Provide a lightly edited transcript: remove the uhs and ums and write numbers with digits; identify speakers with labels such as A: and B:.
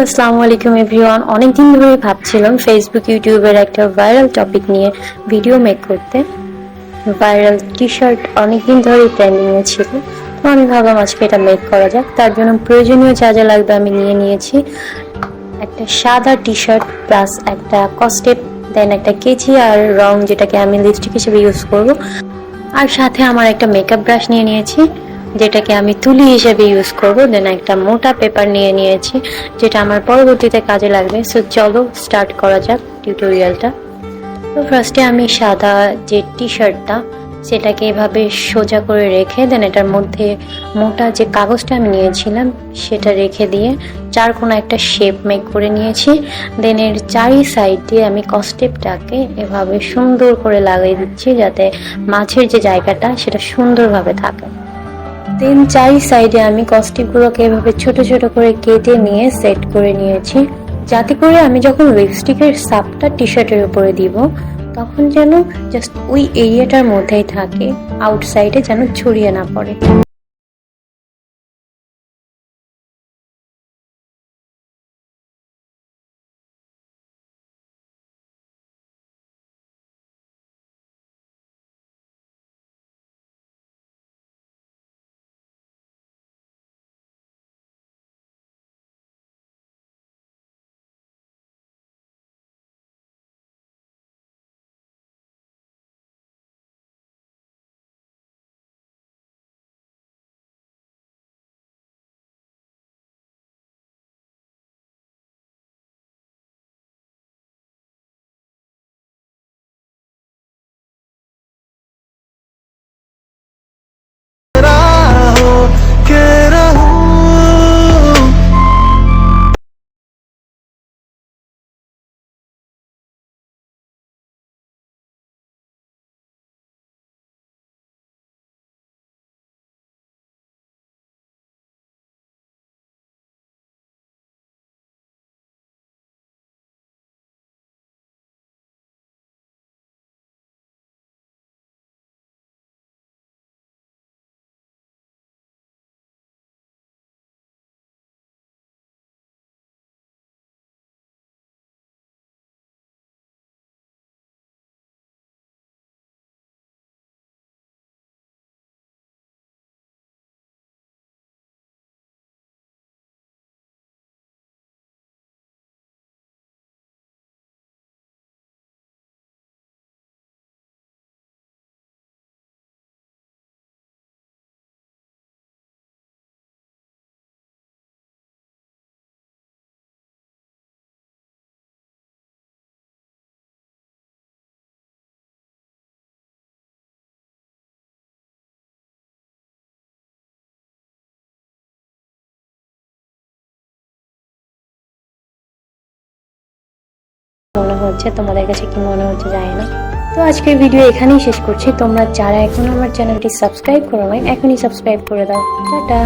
A: আসসালামু আলাইকুম এভরিওয়ান। অনেকদিন ধরে ভাবছিলাম ফেসবুক ইউটিউবের একটা ভাইরাল টপিক নিয়ে ভিডিও মেক করতে। ভাইরাল টি শার্ট অনেকদিন ধরেই ট্রেন্ডিংয়ে ছিল, তো আমি ভাবলাম আজকে এটা মেক করা যাক। তার জন্য প্রয়োজনীয় যা যা লাগবে আমি নিয়ে নিয়েছি। একটা সাদা টি শার্ট প্লাস একটা কস্টেপ, দেন একটা কেচি আর রং যেটাকে আমি লিপস্টিক হিসেবে ইউজ করব, আর সাথে আমার একটা মেকআপ ব্রাশ নিয়ে নিয়েছি যেটাকে আমি তুলি হিসেবে ইউজ করব। দেন একটা মোটা পেপার নিয়ে নিয়েছি যেটা আমার পরবর্তীতে কাজে লাগবে। সো চলো স্টার্ট করা যাক টিউটোরিয়ালটা। তো ফার্স্টে আমি সাদা যে টি শার্টটা সেটাকে এভাবে সোজা করে রেখে দেন এটার মধ্যে মোটা যে কাগজটা আমি নিয়েছিলাম সেটা রেখে দিয়ে চার কোণা একটা শেপ মেক করে নিয়েছি। দেন এর চারি সাইড দিয়ে আমি কস্টেপটাকে এভাবে সুন্দর করে লাগিয়ে দিচ্ছি যাতে মাঝের যে জায়গাটা সেটা সুন্দরভাবে থাকে। দেন চারি সাইডে আমি কস্টিপগুলোকে এভাবে ছোট ছোট করে কেটে নিয়ে সেট করে নিয়েছি, যাতে করে আমি যখন লিপস্টিকের সাপটা টি শার্টের উপরে দিব তখন যেন জাস্ট ওই এরিয়াটার মধ্যেই থাকে, আউটসাইডে যেন ছড়িয়ে না পড়ে। মনে হচ্ছে তোমাদের কাছে কি মনে হচ্ছে জানি না। তো আজকের ভিডিও এখানেই শেষ করছি। তোমরা যারা এখনো আমার চ্যানেলটি সাবস্ক্রাইব করো নাই এখনই সাবস্ক্রাইব করে দাও। টাটা।